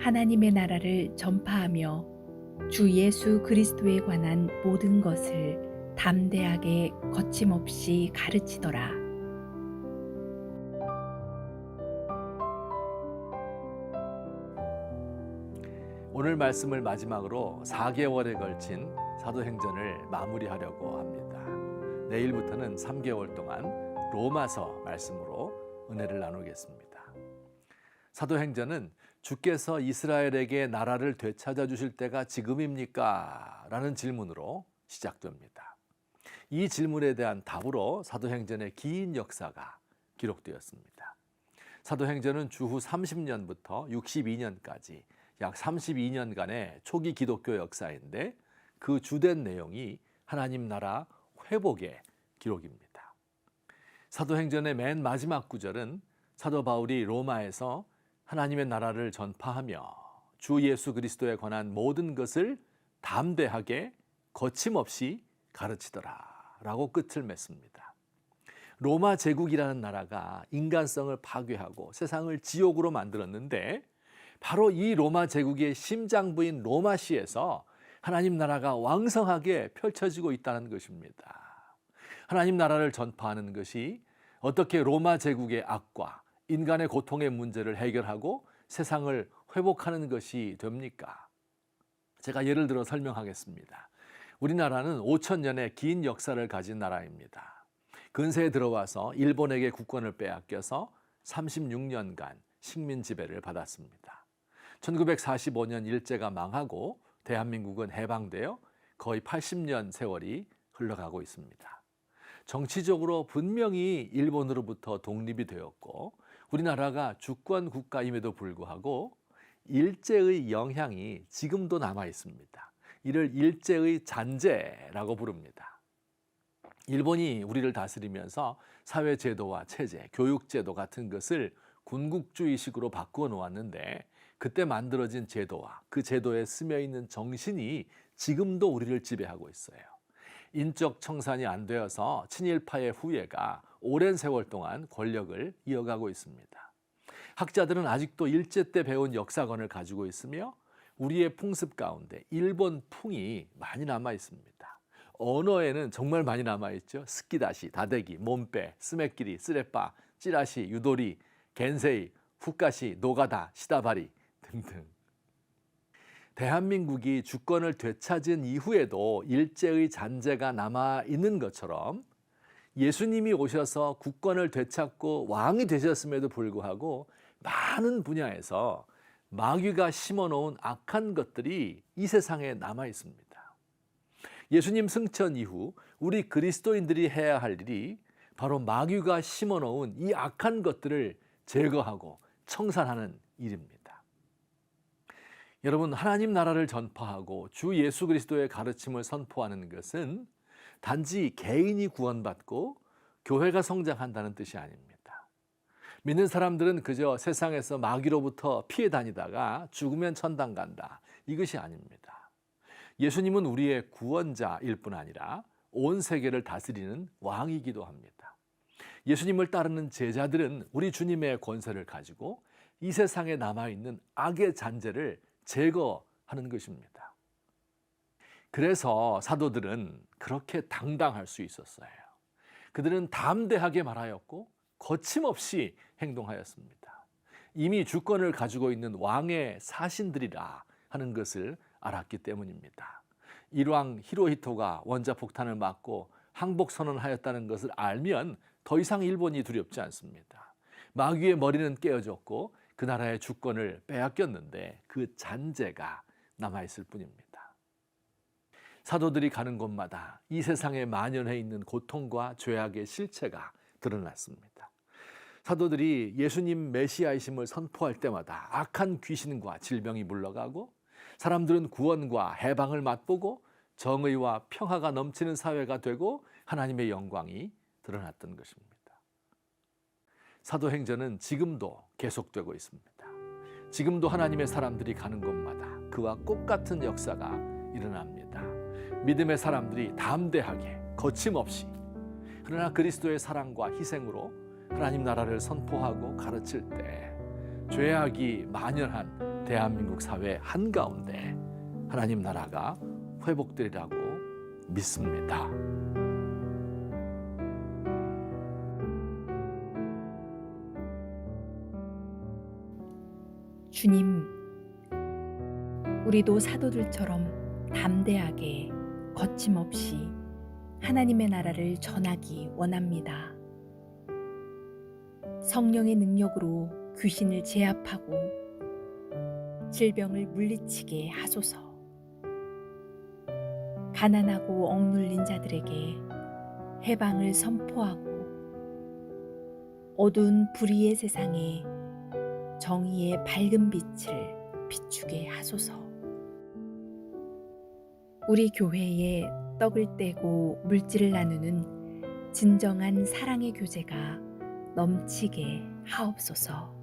하나님의 나라를 전파하며 주 예수 그리스도에 관한 모든 것을 담대하게 거침없이 가르치더라. 오늘 말씀을 마지막으로 4개월에 걸친 사도행전을 마무리하려고 합니다. 내일부터는 3개월 동안 로마서 말씀으로 은혜를 나누겠습니다. 사도행전은 주께서 이스라엘에게 나라를 되찾아 주실 때가 지금입니까? 라는 질문으로 시작됩니다. 이 질문에 대한 답으로 사도행전의 긴 역사가 기록되었습니다. 사도행전은 주후 30년부터 62년까지 약 32년간의 초기 기독교 역사인데 그 주된 내용이 하나님 나라 회복의 기록입니다. 사도행전의 맨 마지막 구절은 사도 바울이 로마에서 하나님의 나라를 전파하며 주 예수 그리스도에 관한 모든 것을 담대하게 거침없이 가르치더라 라고 끝을 맺습니다. 로마 제국이라는 나라가 인간성을 파괴하고 세상을 지옥으로 만들었는데 바로 이 로마 제국의 심장부인 로마시에서 하나님 나라가 왕성하게 펼쳐지고 있다는 것입니다. 하나님 나라를 전파하는 것이 어떻게 로마 제국의 악과 인간의 고통의 문제를 해결하고 세상을 회복하는 것이 됩니까? 제가 예를 들어 설명하겠습니다. 우리나라는 5,000년의 긴 역사를 가진 나라입니다. 근세에 들어와서 일본에게 국권을 빼앗겨서 36년간 식민 지배를 받았습니다. 1945년 일제가 망하고 대한민국은 해방되어 거의 80년 세월이 흘러가고 있습니다. 정치적으로 분명히 일본으로부터 독립이 되었고 우리나라가 주권 국가임에도 불구하고 일제의 영향이 지금도 남아 있습니다. 이를 일제의 잔재라고 부릅니다. 일본이 우리를 다스리면서 사회제도와 체제, 교육제도 같은 것을 군국주의식으로 바꾸어 놓았는데 그때 만들어진 제도와 그 제도에 스며 있는 정신이 지금도 우리를 지배하고 있어요. 인적 청산이 안 되어서 친일파의 후예가 오랜 세월 동안 권력을 이어가고 있습니다. 학자들은 아직도 일제 때 배운 역사관을 가지고 있으며 우리의 풍습 가운데 일본풍이 많이 남아 있습니다. 언어에는 정말 많이 남아 있죠. 스키다시, 다대기, 몸빼, 스메끼리, 쓰레빠, 찌라시, 유도리, 겐세이, 후카시, 노가다, 시다바리 등등. 대한민국이 주권을 되찾은 이후에도 일제의 잔재가 남아 있는 것처럼 예수님이 오셔서 국권을 되찾고 왕이 되셨음에도 불구하고 많은 분야에서 마귀가 심어놓은 악한 것들이 이 세상에 남아 있습니다. 예수님 승천 이후 우리 그리스도인들이 해야 할 일이 바로 마귀가 심어놓은 이 악한 것들을 제거하고 청산하는 일입니다. 여러분, 하나님 나라를 전파하고 주 예수 그리스도의 가르침을 선포하는 것은 단지 개인이 구원받고 교회가 성장한다는 뜻이 아닙니다. 믿는 사람들은 그저 세상에서 마귀로부터 피해 다니다가 죽으면 천당 간다. 이것이 아닙니다. 예수님은 우리의 구원자일 뿐 아니라 온 세계를 다스리는 왕이기도 합니다. 예수님을 따르는 제자들은 우리 주님의 권세를 가지고 이 세상에 남아있는 악의 잔재를 제거하는 것입니다. 그래서 사도들은 그렇게 당당할 수 있었어요. 그들은 담대하게 말하였고 거침없이 행동하였습니다. 이미 주권을 가지고 있는 왕의 사신들이라 하는 것을 알았기 때문입니다. 일왕 히로히토가 원자폭탄을 맞고 항복선언하였다는 것을 알면 더 이상 일본이 두렵지 않습니다. 마귀의 머리는 깨어졌고 그 나라의 주권을 빼앗겼는데 그 잔재가 남아있을 뿐입니다. 사도들이 가는 곳마다 이 세상에 만연해 있는 고통과 죄악의 실체가 드러났습니다. 사도들이 예수님 메시아이심을 선포할 때마다 악한 귀신과 질병이 물러가고 사람들은 구원과 해방을 맛보고 정의와 평화가 넘치는 사회가 되고 하나님의 영광이 드러났던 것입니다. 사도행전은 지금도 계속되고 있습니다. 지금도 하나님의 사람들이 가는 곳마다 그와 똑같은 역사가 일어납니다. 믿음의 사람들이 담대하게 거침없이 그러나 그리스도의 사랑과 희생으로 하나님 나라를 선포하고 가르칠 때 죄악이 만연한 대한민국 사회 한가운데 하나님 나라가 회복되리라고 믿습니다. 주님, 우리도 사도들처럼 담대하게 거침없이 하나님의 나라를 전하기 원합니다. 성령의 능력으로 귀신을 제압하고 질병을 물리치게 하소서. 가난하고 억눌린 자들에게 해방을 선포하고 어두운 불의의 세상에 정의의 밝은 빛을 비추게 하소서. 우리 교회에 떡을 떼고 물질을 나누는 진정한 사랑의 교제가 넘치게 하옵소서.